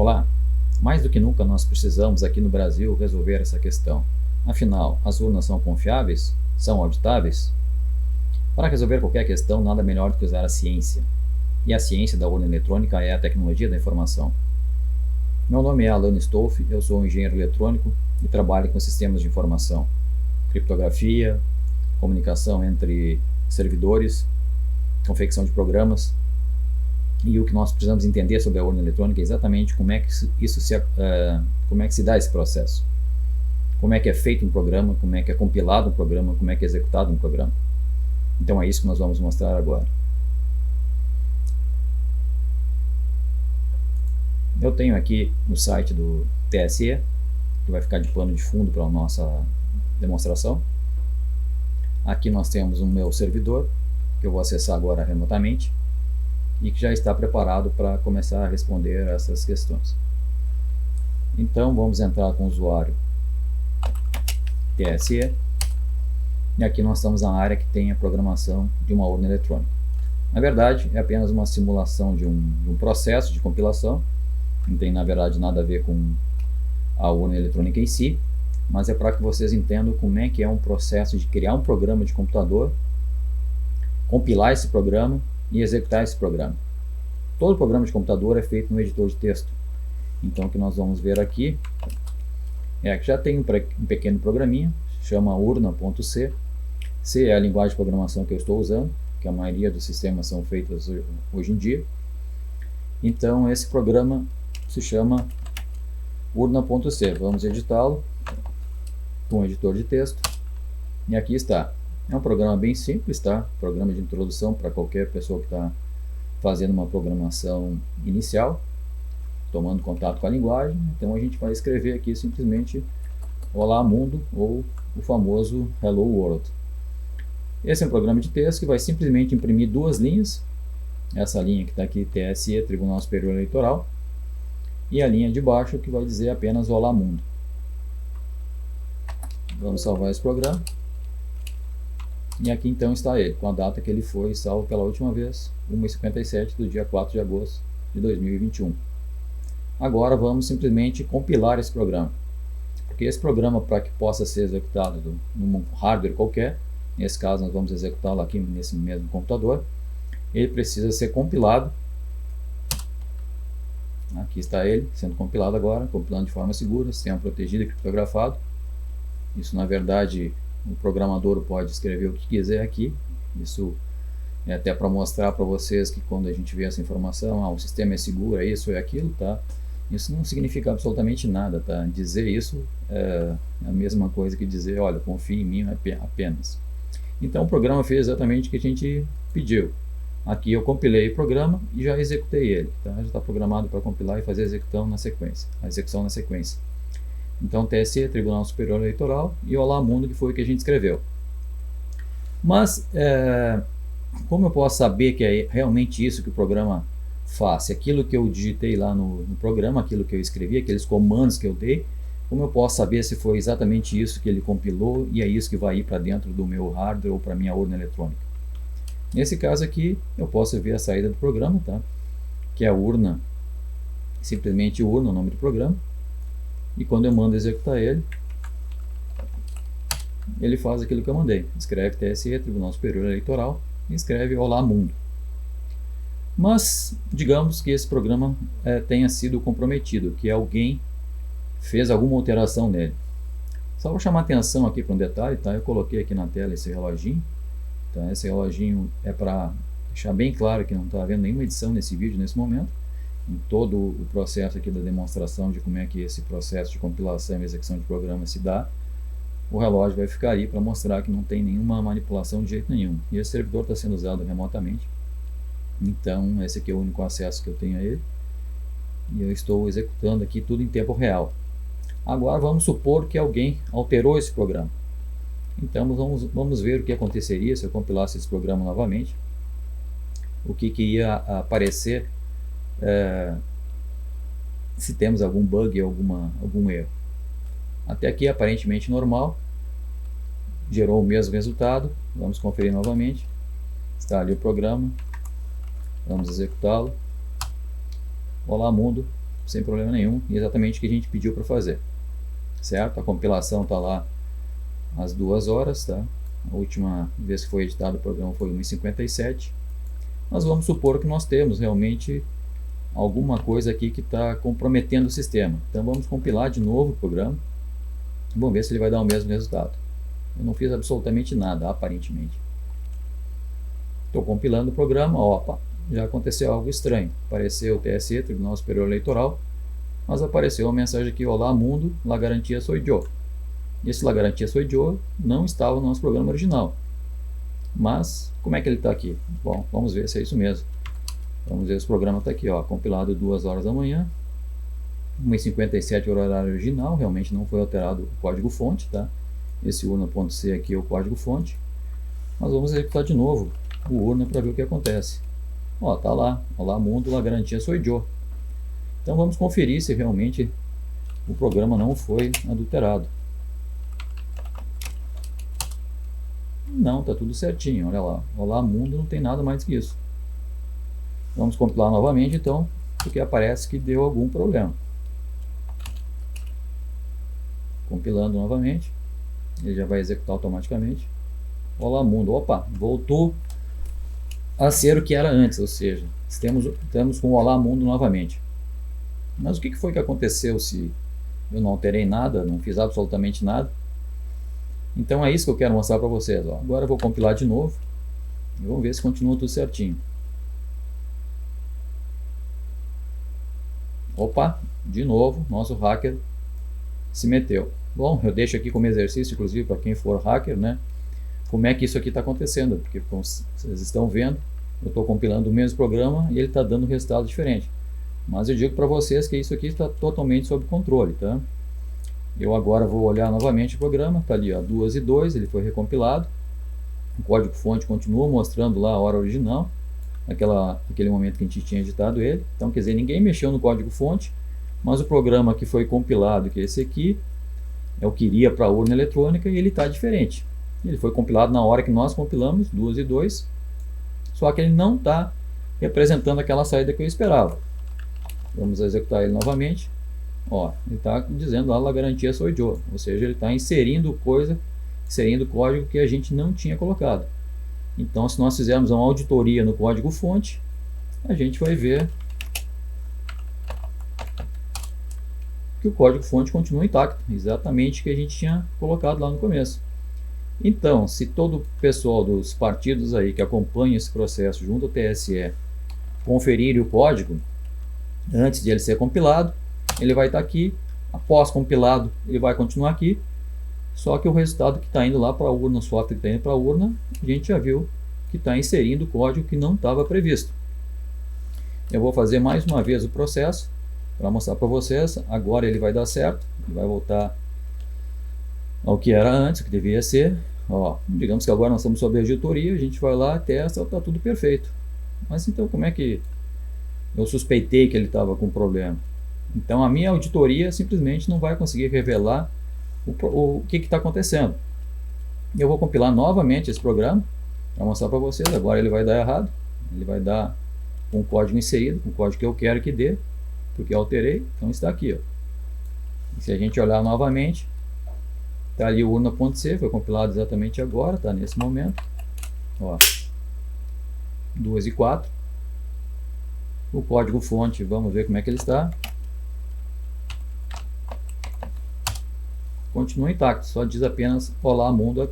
Olá! Mais do que nunca nós precisamos aqui no Brasil resolver essa questão. Afinal, as urnas são confiáveis? São auditáveis? Para resolver qualquer questão, nada melhor do que usar a ciência. E a ciência da urna eletrônica é a tecnologia da informação. Meu nome é Alan Stolf, eu sou um engenheiro eletrônico e trabalho com sistemas de informação, criptografia, comunicação entre servidores, confecção de programas. E o que nós precisamos entender sobre a urna eletrônica é exatamente como é que se dá esse processo. Como é que é feito um programa, como é que é compilado um programa, como é que é executado um programa. Então é isso que nós vamos mostrar agora. Eu tenho aqui o site do TSE, que vai ficar de pano de fundo para a nossa demonstração. Aqui nós temos o meu servidor, que eu vou acessar agora remotamente, e que já está preparado para começar a responder essas questões. Então vamos entrar com o usuário TSE, e aqui nós estamos na área que tem a programação de uma urna eletrônica. Na verdade, é apenas uma simulação de um processo de compilação, não tem na verdade nada a ver com a urna eletrônica em si, mas é para que vocês entendam como é que é um processo de criar um programa de computador, compilar esse programa e executar esse programa. Todo programa de computador é feito no editor de texto. Então o que nós vamos ver aqui é que já tem um pequeno programinha, chama urna.c. C é a linguagem de programação que eu estou usando, que a maioria dos sistemas são feitos hoje em dia. Então esse programa se chama urna.c. Vamos editá-lo com o editor de texto. E aqui está. É um programa bem simples, tá? Programa de introdução para qualquer pessoa que está fazendo uma programação inicial, tomando contato com a linguagem. Então a gente vai escrever aqui simplesmente Olá Mundo, ou o famoso Hello World. Esse é um programa de texto que vai simplesmente imprimir duas linhas. Essa linha que está aqui, TSE, Tribunal Superior Eleitoral, e a linha de baixo que vai dizer apenas Olá Mundo. Vamos salvar esse programa. E aqui então está ele, com a data que ele foi salvo pela última vez, 1h57 do dia 4 de agosto de 2021. Agora vamos simplesmente compilar esse programa. Porque esse programa, para que possa ser executado num hardware qualquer, nesse caso nós vamos executá-lo aqui nesse mesmo computador, ele precisa ser compilado. Aqui está ele, sendo compilado agora, compilando de forma segura, sistema protegido e criptografado. Isso na verdade o programador pode escrever o que quiser aqui. Isso é até para mostrar para vocês que quando a gente vê essa informação, o sistema é seguro, é isso, é aquilo, tá? Isso não significa absolutamente nada, tá? Dizer isso é a mesma coisa que dizer, olha, confie em mim apenas. Então o programa fez exatamente o que a gente pediu. Aqui eu compilei o programa e já executei ele, tá? Já está programado para compilar e fazer a execução na sequência. Então TSE, Tribunal Superior Eleitoral, e Olá Mundo, que foi o que a gente escreveu. Mas como eu posso saber que é realmente isso que o programa faz? Se aquilo que eu digitei lá no programa, aquilo que eu escrevi, aqueles comandos que eu dei, como eu posso saber se foi exatamente isso que ele compilou e é isso que vai ir para dentro do meu hardware ou para minha urna eletrônica? Nesse caso aqui, eu posso ver a saída do programa, tá? Que é a urna, simplesmente urna, o nome do programa. E quando eu mando executar ele, ele faz aquilo que eu mandei. Escreve TSE, Tribunal Superior Eleitoral, e escreve Olá Mundo. Mas, digamos que esse programa tenha sido comprometido, que alguém fez alguma alteração nele. Só vou chamar atenção aqui para um detalhe, tá? Eu coloquei aqui na tela esse reloginho. Tá? Esse reloginho é para deixar bem claro que não está havendo nenhuma edição nesse vídeo nesse momento. Em todo o processo aqui da demonstração de como é que esse processo de compilação e execução de programa se dá, o relógio vai ficar aí para mostrar que não tem nenhuma manipulação de jeito nenhum. E esse servidor está sendo usado remotamente. Então esse aqui é o único acesso que eu tenho a ele. E eu estou executando aqui tudo em tempo real. Agora vamos supor que alguém alterou esse programa. Então vamos ver o que aconteceria se eu compilasse esse programa novamente. O que ia aparecer se temos algum bug ou algum erro. Até aqui aparentemente normal, gerou o mesmo resultado. Vamos conferir novamente. Está ali o programa, vamos executá-lo. Olá Mundo, sem problema nenhum, e exatamente o que a gente pediu para fazer, certo? A compilação está lá às 2 horas, tá? A última vez que foi editado o programa foi 1h57. Nós vamos supor que nós temos realmente alguma coisa aqui que está comprometendo o sistema. Então vamos compilar de novo o programa. Vamos ver se ele vai dar o mesmo resultado. Eu não fiz absolutamente nada, aparentemente. Estou compilando o programa, opa, já aconteceu algo estranho. Apareceu o TSE, Tribunal Superior Eleitoral, mas apareceu uma mensagem aqui, olá mundo, la garantia soy yo. Esse la garantia soy yo não estava no nosso programa original. Mas, como é que ele está aqui? Bom, vamos ver se é isso mesmo. Vamos ver se o programa está aqui, ó, compilado 2 horas da manhã, 1h57 o horário original, realmente não foi alterado o código-fonte, tá? Esse urna.c aqui é o código-fonte. Mas vamos executar de novo o urna para ver o que acontece. Ó, tá lá, olá mundo, la garantia soy yo. Então vamos conferir se realmente o programa não foi adulterado. Não, tá tudo certinho, olha lá. Olá mundo, não tem nada mais que isso. Vamos compilar novamente então, porque aparece que deu algum problema. Compilando novamente, ele já vai executar automaticamente. Olá mundo, opa, voltou a ser o que era antes, ou seja, estamos com o olá mundo novamente. Mas o que foi que aconteceu se eu não alterei nada, não fiz absolutamente nada? Então é isso que eu quero mostrar para vocês. Ó. Agora eu vou compilar de novo e vamos ver se continua tudo certinho. Opa, de novo, nosso hacker se meteu. Bom, eu deixo aqui como exercício, inclusive para quem for hacker, né? Como é que isso aqui está acontecendo, porque como vocês estão vendo, eu estou compilando o mesmo programa e ele está dando um resultado diferente. Mas eu digo para vocês que isso aqui está totalmente sob controle, tá? Eu agora vou olhar novamente o programa, está ali, ó, 2h02, ele foi recompilado. O código-fonte continua mostrando lá a hora original, aquele momento que a gente tinha editado ele. Então, quer dizer, ninguém mexeu no código-fonte, mas o programa que foi compilado, que é esse aqui, é o que iria para a urna eletrônica e ele está diferente. Ele foi compilado na hora que nós compilamos, 2h02, só que ele não está representando aquela saída que eu esperava. Vamos executar ele novamente. Ó, ele está dizendo lá, la garantia soy yo, ou seja, ele está inserindo código que a gente não tinha colocado. Então, se nós fizermos uma auditoria no código-fonte, a gente vai ver que o código-fonte continua intacto, exatamente o que a gente tinha colocado lá no começo. Então, se todo o pessoal dos partidos aí que acompanha esse processo junto ao TSE conferirem o código antes de ele ser compilado, ele vai estar aqui. Após compilado, ele vai continuar aqui. Só que o resultado que está indo lá para a urna, o software que está indo para a urna, a gente já viu que está inserindo código que não estava previsto. Eu vou fazer mais uma vez o processo para mostrar para vocês. Agora ele vai dar certo, ele vai voltar ao que era antes, o que devia ser. Ó, digamos que agora nós estamos sob a auditoria, a gente vai lá, testa, está tudo perfeito. Mas então como é que eu suspeitei que ele estava com problema? Então a minha auditoria simplesmente não vai conseguir revelar o que está acontecendo. Eu vou compilar novamente esse programa para mostrar para vocês. Agora ele vai dar errado, ele vai dar com o código inserido, com o código que eu quero que dê, porque eu alterei, então está aqui. Ó. E se a gente olhar novamente, está ali o urna.c, foi compilado exatamente agora, está nesse momento. Ó, 2h04. O código fonte, vamos ver como é que ele está. Continua intacto, só diz apenas olá mundo,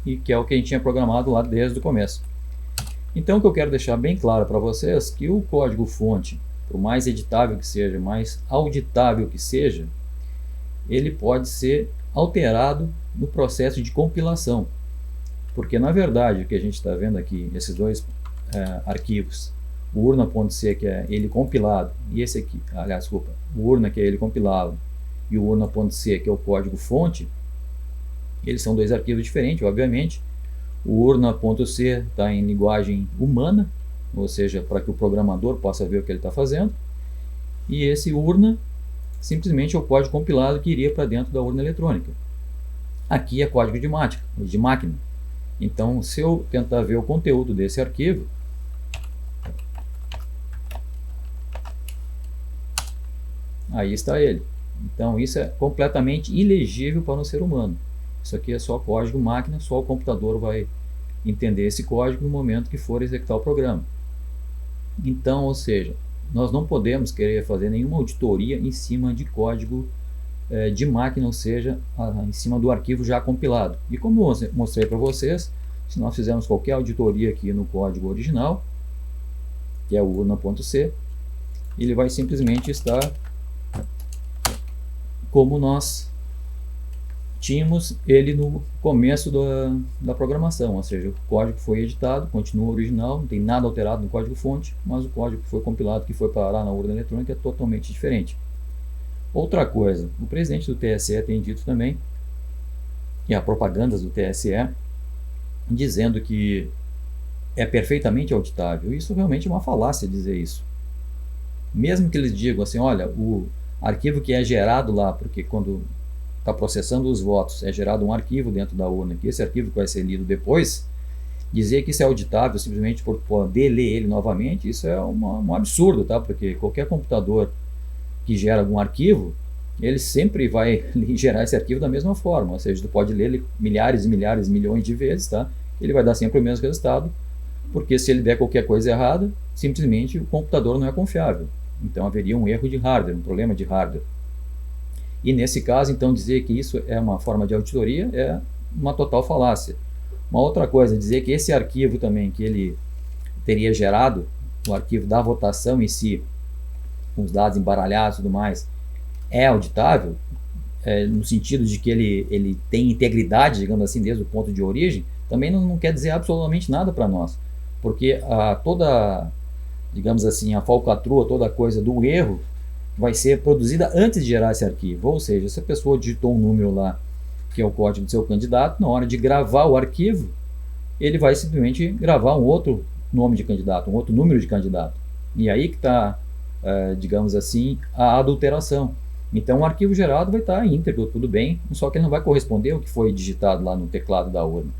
e que é o que a gente tinha programado lá desde o começo. Então o que eu quero deixar bem claro para vocês, que o código fonte, por mais editável que seja, mais auditável que seja, ele pode ser alterado no processo de compilação, porque na verdade o que a gente está vendo aqui, esses dois arquivos, o urna.c, que é ele compilado, e esse aqui, aliás, desculpa, o urna, que é ele compilado, e o urna.c, que é o código fonte, eles são dois arquivos diferentes, obviamente. O urna.c está em linguagem humana, ou seja, para que o programador possa ver o que ele está fazendo, e esse urna simplesmente é o código compilado que iria para dentro da urna eletrônica. Aqui é código de máquina. Então, se eu tentar ver o conteúdo desse arquivo, Aí está ele. Então isso é completamente ilegível para um ser humano. Isso aqui é só código máquina, só o computador vai entender esse código no momento que for executar o programa. Então, ou seja, nós não podemos querer fazer nenhuma auditoria em cima de código de máquina, ou seja, em cima do arquivo já compilado. E como eu mostrei para vocês, se nós fizermos qualquer auditoria aqui no código original, que é o urna.c, ele vai simplesmente estar como nós tínhamos ele no começo da programação, ou seja, o código foi editado, continua original, não tem nada alterado no código fonte, mas o código que foi compilado, que foi parar na urna eletrônica, é totalmente diferente. Outra coisa, o presidente do TSE tem dito também, e há propagandas do TSE, dizendo que é perfeitamente auditável. Isso realmente é uma falácia dizer isso. Mesmo que eles digam assim, olha, o arquivo que é gerado lá, porque quando está processando os votos, é gerado um arquivo dentro da urna, que esse arquivo que vai ser lido depois, dizer que isso é auditável simplesmente por poder ler ele novamente, isso é um absurdo, tá? Porque qualquer computador que gera algum arquivo, ele sempre vai gerar esse arquivo da mesma forma, ou seja, tu pode ler ele milhares e milhares, milhões de vezes, tá? Ele vai dar sempre o mesmo resultado, porque se ele der qualquer coisa errada, simplesmente o computador não é confiável. Então haveria um erro de hardware, um problema de hardware. E nesse caso, então, dizer que isso é uma forma de auditoria é uma total falácia. Uma outra coisa, dizer que esse arquivo também que ele teria gerado, o arquivo da votação em si, com os dados embaralhados e tudo mais, é auditável, no sentido de que ele tem integridade, digamos assim, desde o ponto de origem, também não quer dizer absolutamente nada para nós. Porque toda, digamos assim, a falcatrua, toda a coisa do erro, vai ser produzida antes de gerar esse arquivo. Ou seja, se a pessoa digitou um número lá, que é o código do seu candidato, na hora de gravar o arquivo, ele vai simplesmente gravar um outro nome de candidato, um outro número de candidato. E aí que está, digamos assim, a adulteração. Então o arquivo gerado vai estar íntegro, tudo bem, só que ele não vai corresponder ao que foi digitado lá no teclado da urna.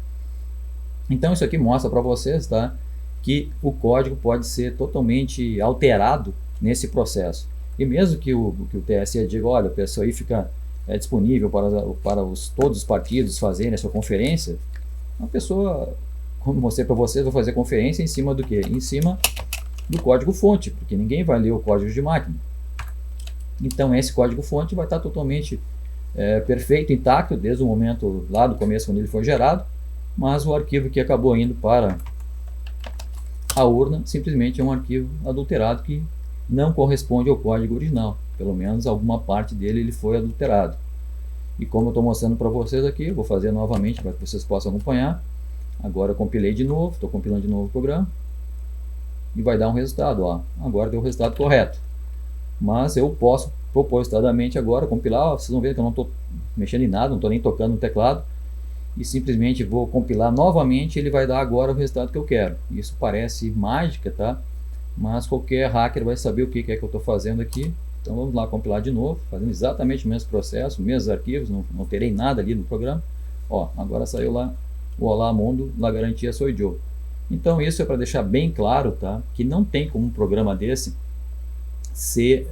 Então isso aqui mostra para vocês, tá, que o código pode ser totalmente alterado nesse processo. E mesmo que o TSE diga, olha, o pessoal aí fica disponível para todos os partidos fazerem a sua conferência, a pessoa, como eu mostrei para vocês, vai fazer conferência em cima do quê? Em cima do código fonte, porque ninguém vai ler o código de máquina. Então esse código fonte vai estar totalmente perfeito, intacto, desde o momento lá do começo, quando ele foi gerado, mas o arquivo que acabou indo para a urna simplesmente é um arquivo adulterado que não corresponde ao código original. Pelo menos alguma parte dele ele foi adulterado. E como eu estou mostrando para vocês aqui, eu vou fazer novamente para que vocês possam acompanhar. Agora eu compilei de novo, estou compilando de novo o programa. E vai dar um resultado, ó. Agora deu o resultado correto. Mas eu posso propositadamente agora compilar, ó, vocês vão ver que eu não estou mexendo em nada, não estou nem tocando no teclado. E simplesmente vou compilar novamente, ele vai dar agora o resultado que eu quero. Isso parece mágica, tá? Mas qualquer hacker vai saber o que é que eu estou fazendo aqui. Então vamos lá compilar de novo, fazendo exatamente o mesmo processo, mesmos arquivos, não alterei nada ali no programa. Ó, agora saiu lá o Olá Mundo, La Garantia Soy Yo. Então isso é para deixar bem claro, tá, que não tem como um programa desse ser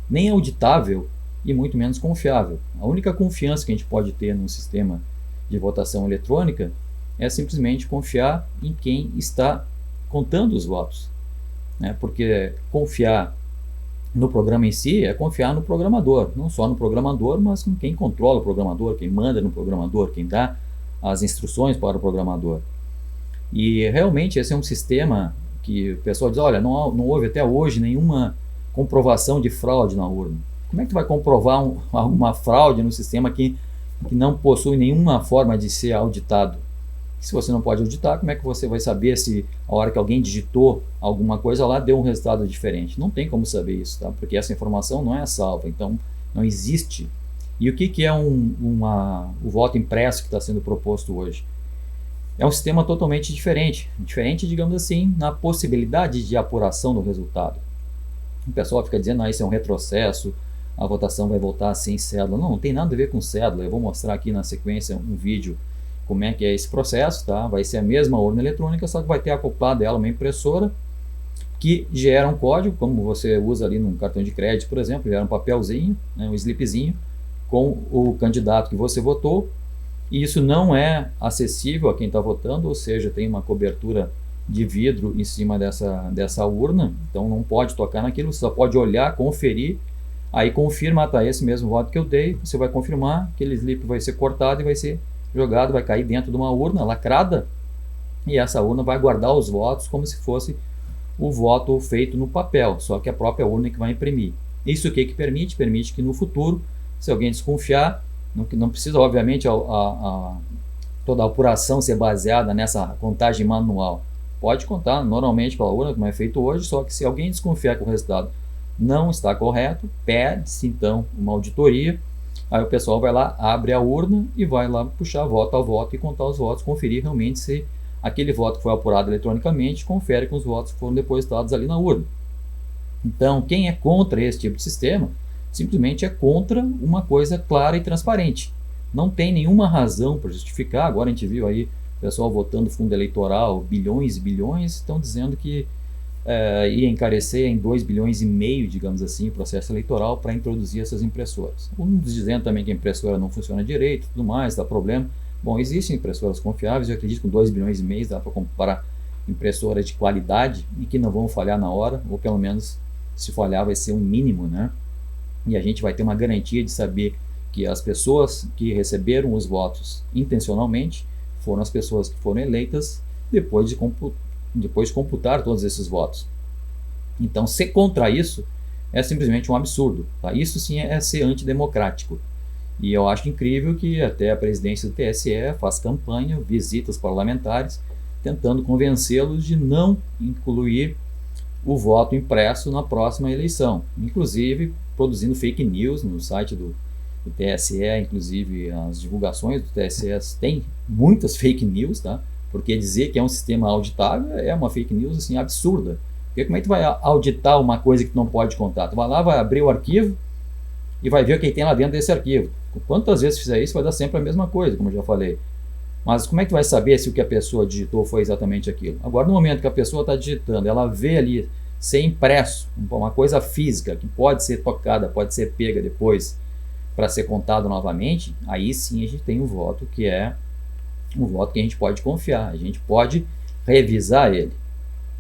nem auditável e muito menos confiável. A única confiança que a gente pode ter num sistema de votação eletrônica é simplesmente confiar em quem está contando os votos, né? Porque confiar no programa em si é confiar no programador, não só no programador, mas com quem controla o programador, quem manda no programador, quem dá as instruções para o programador. E realmente esse é um sistema que o pessoal diz, olha, não houve até hoje nenhuma comprovação de fraude na urna. Como é que tu vai comprovar alguma fraude no sistema que não possui nenhuma forma de ser auditado? Se você não pode auditar, como é que você vai saber se a hora que alguém digitou alguma coisa lá deu um resultado diferente? Não tem como saber isso, tá? Porque essa informação não é salva, então não existe. E o que é o voto impresso que está sendo proposto hoje? É um sistema totalmente diferente, digamos assim, na possibilidade de apuração do resultado. O pessoal fica dizendo, isso é um retrocesso, a votação vai voltar sem cédula. Não tem nada a ver com cédula. Eu vou mostrar aqui na sequência um vídeo como é que é esse processo, tá? Vai ser a mesma urna eletrônica, só que vai ter acoplado ela uma impressora que gera um código, como você usa ali num cartão de crédito, por exemplo, gera um papelzinho, né, um slipzinho, com o candidato que você votou, e isso não é acessível a quem está votando, ou seja, tem uma cobertura de vidro em cima dessa urna, então não pode tocar naquilo, você só pode olhar, conferir, aí confirma, tá, esse mesmo voto que eu dei, você vai confirmar, aquele slip vai ser cortado e vai ser jogado, vai cair dentro de uma urna lacrada, e essa urna vai guardar os votos como se fosse o voto feito no papel, só que a própria urna que vai imprimir. Isso o que permite? Permite que no futuro, se alguém desconfiar, não precisa obviamente toda a apuração ser baseada nessa contagem manual. Pode contar normalmente pela urna, como é feito hoje, só que se alguém desconfiar que o resultado não está correto, pede-se então uma auditoria, aí o pessoal vai lá, abre a urna e vai lá puxar voto a voto e contar os votos, conferir realmente se aquele voto que foi apurado eletronicamente confere com os votos que foram depositados ali na urna. Então, quem é contra esse tipo de sistema, simplesmente é contra uma coisa clara e transparente. Não tem nenhuma razão para justificar. Agora a gente viu aí o pessoal votando fundo eleitoral, bilhões e bilhões, estão dizendo que ia encarecer em 2,5 bilhões, digamos assim, o processo eleitoral para introduzir essas impressoras. Uns dizendo também que a impressora não funciona direito, tudo mais, dá problema. Bom, existem impressoras confiáveis, eu acredito que com 2,5 bilhões dá para comprar impressoras de qualidade e que não vão falhar na hora, ou pelo menos se falhar vai ser um mínimo, né? E a gente vai ter uma garantia de saber que as pessoas que receberam os votos intencionalmente foram as pessoas que foram eleitas depois de computar todos esses votos. Então, ser contra isso é simplesmente um absurdo, tá? Isso sim é ser antidemocrático. E eu acho incrível que até a presidência do TSE faz campanha, visita os parlamentares, tentando convencê-los de não incluir o voto impresso na próxima eleição. Inclusive, produzindo fake news no site do TSE, inclusive as divulgações do TSE têm muitas fake news, tá? Porque dizer que é um sistema auditável é uma fake news assim, absurda. Porque como é que tu vai auditar uma coisa que tu não pode contar? Tu vai lá, vai abrir o arquivo e vai ver o que tem lá dentro desse arquivo. Quantas vezes fizer isso, vai dar sempre a mesma coisa, como eu já falei. Mas como é que tu vai saber se o que a pessoa digitou foi exatamente aquilo? Agora, no momento que a pessoa está digitando, ela vê ali ser impresso, uma coisa física, que pode ser tocada, pode ser pega depois para ser contado novamente, aí sim a gente tem um voto que é um voto que a gente pode confiar, a gente pode revisar ele.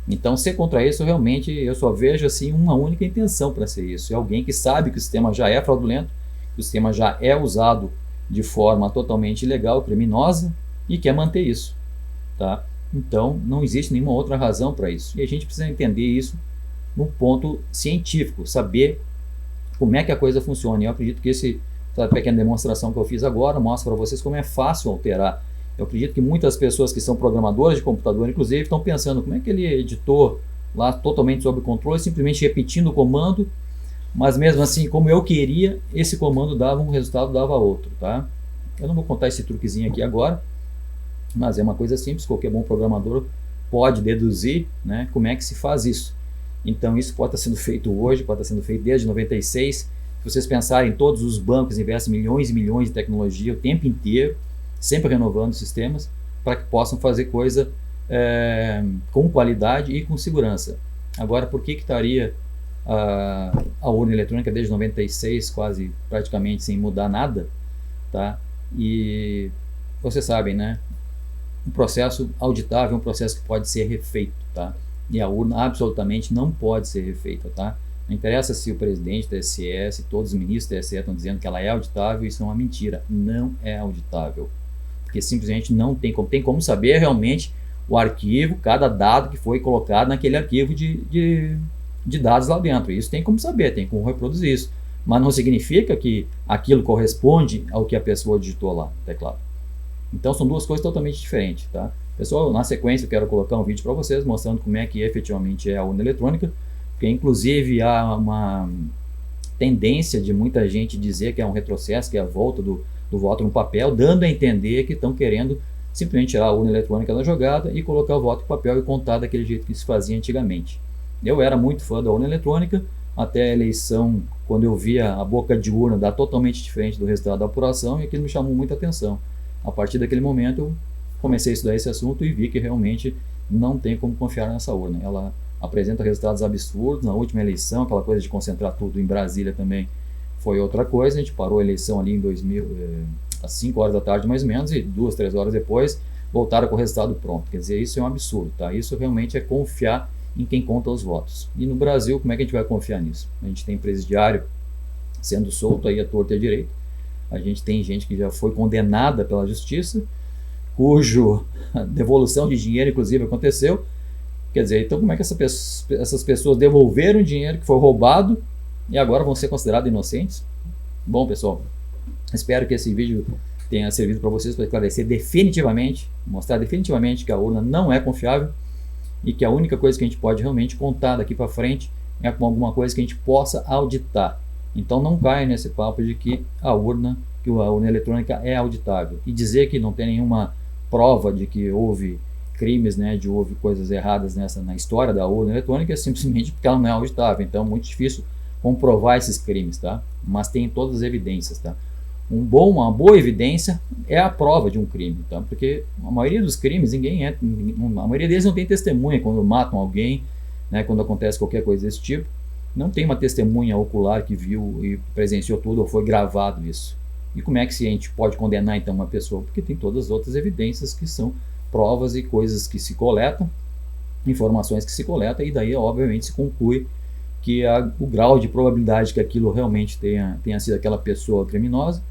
Então, ser contra isso, realmente, eu só vejo assim uma única intenção para ser isso. É alguém que sabe que o sistema já é fraudulento, que o sistema já é usado de forma totalmente ilegal, criminosa, e quer manter isso. Tá? Então, não existe nenhuma outra razão para isso. E a gente precisa entender isso no ponto científico, saber como é que a coisa funciona. E eu acredito que essa pequena demonstração que eu fiz agora mostra para vocês como é fácil alterar. Eu acredito que muitas pessoas que são programadoras de computador, inclusive, estão pensando como é que ele editou lá totalmente sob controle, simplesmente repetindo o comando, mas mesmo assim, como eu queria, esse comando dava um resultado, dava outro. Tá? Eu não vou contar esse truquezinho aqui agora, mas é uma coisa simples, qualquer bom programador pode deduzir, né, como é que se faz isso. Então isso pode estar sendo feito hoje, pode estar sendo feito desde 96. Se vocês pensarem, todos os bancos investem milhões e milhões de tecnologia o tempo inteiro, sempre renovando sistemas, para que possam fazer coisa com qualidade e com segurança. Agora, por que estaria a urna eletrônica desde 96, quase praticamente sem mudar nada? Tá? E vocês sabem, né? Um processo auditável é um processo que pode ser refeito, tá? E a urna absolutamente não pode ser refeita, tá? Não interessa se o presidente da TSE, se todos os ministros da TSE estão dizendo que ela é auditável, isso é uma mentira. Não é auditável. Porque simplesmente não tem como saber realmente o arquivo, cada dado que foi colocado naquele arquivo de dados lá dentro. Isso tem como saber, tem como reproduzir isso. Mas não significa que aquilo corresponde ao que a pessoa digitou lá no teclado. Então são duas coisas totalmente diferentes, tá? Pessoal, na sequência eu quero colocar um vídeo para vocês mostrando como é que efetivamente é a urna eletrônica, porque inclusive há uma tendência de muita gente dizer que é um retrocesso, que é a volta do voto no papel, dando a entender que estão querendo simplesmente tirar a urna eletrônica da jogada e colocar o voto no papel e contar daquele jeito que se fazia antigamente. Eu era muito fã da urna eletrônica, até a eleição, quando eu via a boca de urna dar totalmente diferente do resultado da apuração, e aquilo me chamou muita atenção. A partir daquele momento eu comecei a estudar esse assunto e vi que realmente não tem como confiar nessa urna. Ela apresenta resultados absurdos. Na última eleição, aquela coisa de concentrar tudo em Brasília também foi outra coisa. A gente parou a eleição ali em 2000, às 5 horas da tarde mais ou menos, e 2, 3 horas depois voltaram com o resultado pronto. Quer dizer, isso é um absurdo, tá? Isso realmente é confiar em quem conta os votos. E no Brasil, como é que a gente vai confiar nisso? A gente tem presidiário sendo solto aí à torta e à direita. A gente tem gente que já foi condenada pela justiça, cujo devolução de dinheiro, inclusive, aconteceu. Quer dizer, então como é que essas pessoas devolveram o dinheiro que foi roubado e agora vão ser considerados inocentes? Bom, pessoal, espero que esse vídeo tenha servido para vocês para esclarecer definitivamente, mostrar definitivamente que a urna não é confiável e que a única coisa que a gente pode realmente contar daqui para frente é com alguma coisa que a gente possa auditar. Então não caia nesse papo de que a urna eletrônica é auditável. E dizer que não tem nenhuma prova de que houve crimes, né, de houve coisas erradas na história da urna eletrônica é simplesmente porque ela não é auditável. Então é muito difícil comprovar esses crimes, tá? Mas tem todas as evidências, tá? Uma boa evidência é a prova de um crime, tá? Porque a maioria dos crimes, a maioria deles não tem testemunha quando matam alguém, né, quando acontece qualquer coisa desse tipo. Não tem uma testemunha ocular que viu e presenciou tudo ou foi gravado isso. E como é que a gente pode condenar então uma pessoa? Porque tem todas as outras evidências que são provas e coisas que se coletam, informações que se coletam, e daí obviamente se conclui que o grau de probabilidade que aquilo realmente tenha sido aquela pessoa criminosa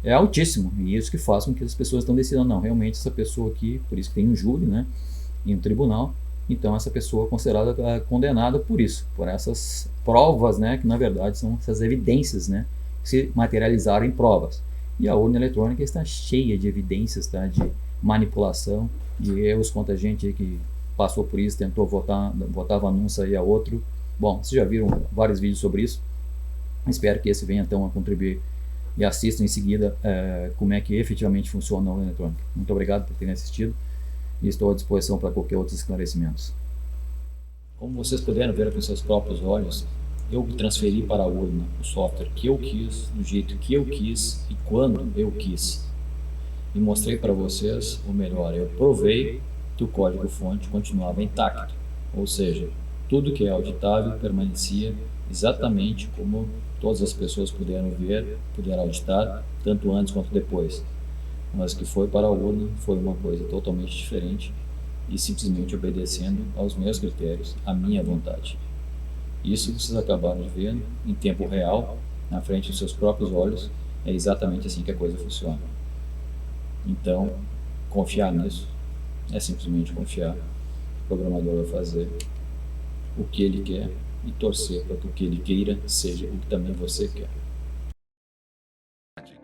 é altíssimo, e isso que faz com que as pessoas estão decidindo, não, realmente essa pessoa aqui, por isso que tem um júri, né, e um tribunal, então essa pessoa é considerada condenada por isso, por essas provas, né, que na verdade são essas evidências, né, que se materializaram em provas. E a urna eletrônica está cheia de evidências, tá, de manipulação, de erros, quanta gente aí que passou por isso, tentou votava anúncio aí a outro. Bom, vocês já viram vários vídeos sobre isso, espero que esse venha então a contribuir e assistam em seguida como é que efetivamente funciona a urna eletrônica. Muito obrigado por terem assistido e estou à disposição para qualquer outro esclarecimentos. Como vocês puderam ver com seus próprios olhos, eu transferi para a urna o software que eu quis, do jeito que eu quis e quando eu quis. E mostrei para vocês, ou melhor, eu provei que o código-fonte continuava intacto, ou seja, tudo que é auditável permanecia exatamente como todas as pessoas puderam ver, puderam auditar, tanto antes quanto depois. Mas que foi para a urna foi uma coisa totalmente diferente e simplesmente obedecendo aos meus critérios, à minha vontade. Isso que vocês acabaram de ver em tempo real, na frente dos seus próprios olhos, é exatamente assim que a coisa funciona. Então, confiar nisso é simplesmente confiar. O programador vai fazer o que ele quer e torcer para que o que ele queira seja o que também você quer.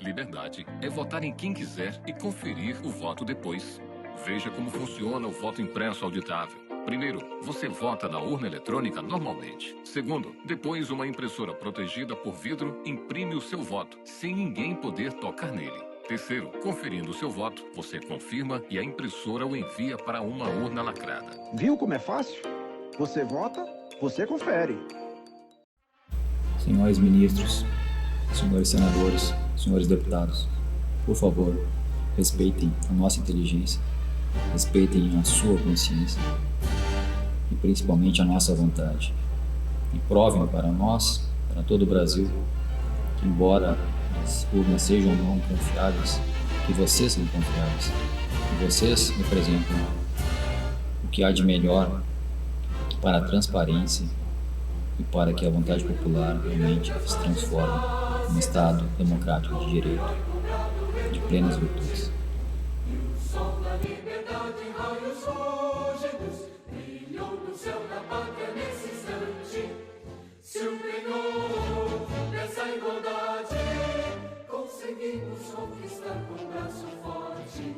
Liberdade é votar em quem quiser e conferir o voto depois. Veja como funciona o voto impresso auditável. Primeiro, você vota na urna eletrônica normalmente. Segundo, depois uma impressora protegida por vidro imprime o seu voto, sem ninguém poder tocar nele. Terceiro, conferindo o seu voto, você confirma e a impressora o envia para uma urna lacrada. Viu como é fácil? Você vota, você confere. Senhores ministros, senhores senadores, senhores deputados, por favor, respeitem a nossa inteligência, respeitem a sua consciência e principalmente a nossa vontade. E provem para nós, para todo o Brasil, que embora as urnas sejam não confiáveis, que vocês são confiáveis, que vocês representam o que há de melhor para a transparência e para que a vontade popular realmente se transforme num Estado democrático de direito, de plenas virtudes. Conseguimos conquistar com braço forte.